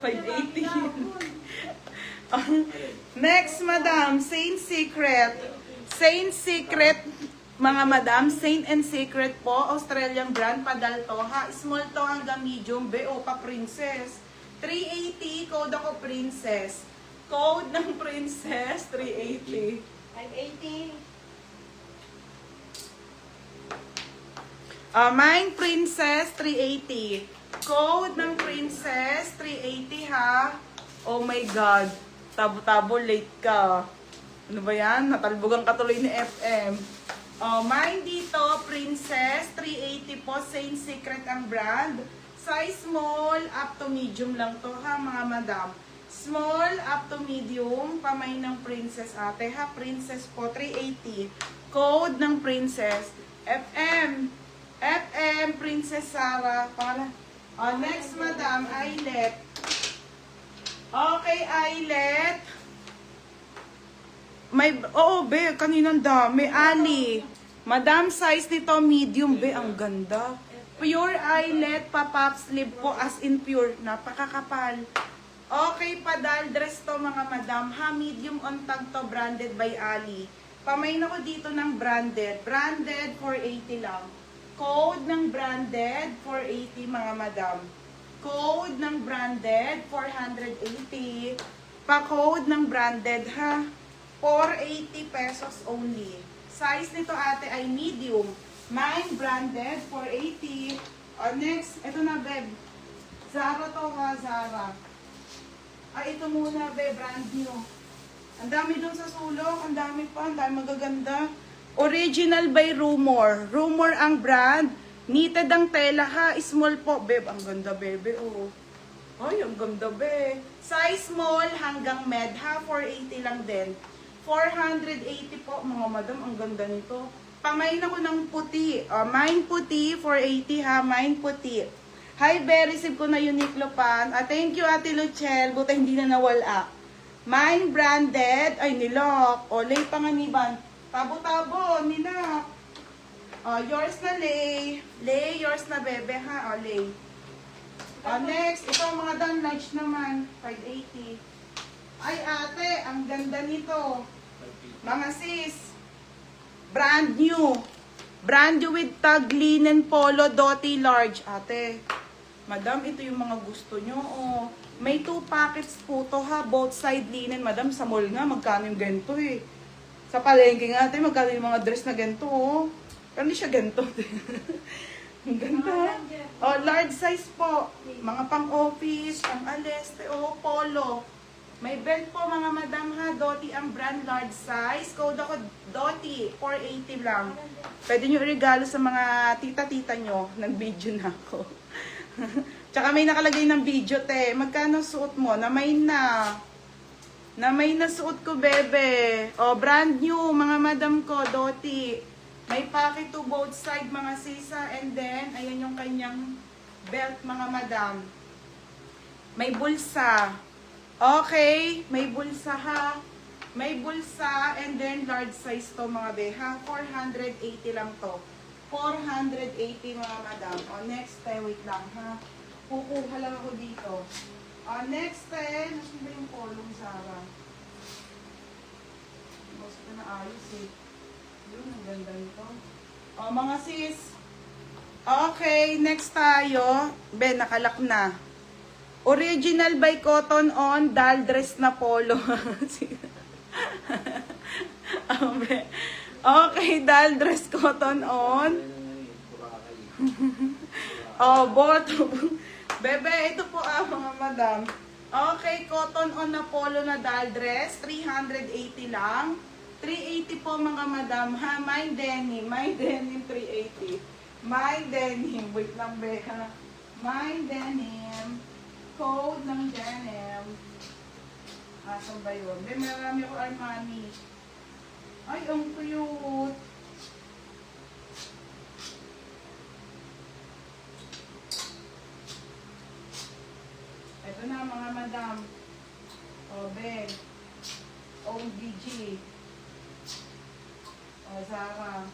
580. Next, madam, Saint Secret. Saint Secret, mga madam, Saint and Secret po, Australian brand, padal to ha. Small to hanggang medium, BO pa princess. 380, code ako princess. Code ng princess, 380. 580. Mine princess, 380. Code ng princess, 380 ha. Oh my God. Tabo-tabo, late ka. Ano ba yan? Natalbogan ka tuloy ni FM. Mine dito, princess, 380 po. Saint Secret ang brand. Size small up to medium lang to ha, mga madam. Small up to medium. Pamay ng princess ate ha. Princess po, 380. Code ng princess. FM. FM, Princess Sarah. Next, madam, Eyelet. Okay, Eyelet. Oo, be, kaninang dami. Ali. Madam, size nito, medium, be. Ang ganda. Pure Eyelet, pa-pop sleeve po, as in pure. Napakakapal. Okay, padal dress to, mga madam. Ha, medium on tag to, branded by Ali. Pamain ako dito ng branded. Branded, 480 lang. Code ng branded, 480 mga madam. Code ng branded, 480. Pa-code ng branded ha, 480 pesos only. Size nito ate ay medium. Mine branded, 480. Next, ito na beb. Zara to ha, Zara. Ito muna beb, brand new. Ang dami dun sa sulok, ang dami pa, ang dami magaganda. Original by Rumor. Rumor ang brand. Knitted ang tela ha. Small po. Beb, ang ganda bebe. Oh. Ay, ang ganda be. Size small hanggang med ha. 480 lang din. 480 po mga madam. Ang ganda nito. Pamain ako ng puti. Mine puti. 480 ha. Mine puti. Hi be. Receive ko na Uniqlo pan. Thank you Ate Luchel. Buta hindi na nawala. Mine branded. Ay nilok. Lay panganiban. Tabo-tabo, nila. Yours na, Lay. Lay, yours na, bebe, ha? Lay. Next, ito mga done large naman. 580. Ay, ate, ang ganda nito. Mga sis. Brand new. Brand new with tag linen polo doti large. Ate, madam, ito yung mga gusto nyo. May 2 packets po to, ha? Both side linen. Madam, sa mall nga, magkano yung ganito, eh. Sa palengke nga natin, magkano yung mga dress na ganito, oh. Pero hindi siya ganito. Ang ganda. Large size po. Mga pang-office, pang-aleste, polo. May belt po, mga madam, ha. Doti ang brand, large size. Code ako, Doti, 480 lang. Pwede nyo regalo sa mga tita-tita nyo. Nag-video na ako. Tsaka may nakalagay ng video, te. Magkano suot mo? Namay na. Na may nasuot ko, bebe. Brand new, mga madam ko, Doti. May pocket to both side, mga sisa. And then, ayan yung kanyang belt, mga madam. May bulsa. Okay, may bulsa ha. May bulsa, and then large size to, mga be, ha. 480 lang to. 480, mga madam. Next, wait lang, ha. Kukuha lang ako dito. Next, nasun ba yung polong Zara? Gusto na ayos eh. Yun, ang ganda nito. Mga sis. Okay, next tayo. Be, nakalak na. Original by Cotton On, dal dress na polo. Okay, dal dress Cotton On. Bottom. Bebe, ito po mga madam. Okay, Cotton On na polo na dal dress. 380 lang. 380 po mga madam. Ha, my denim. My denim 380. My denim. Wait lang, Beha. My denim. Code ng denim. Asan ba yun? Be, marami ko Armani. Ay, ang cute. Ito na mga madam. Ben. OBG. Zara.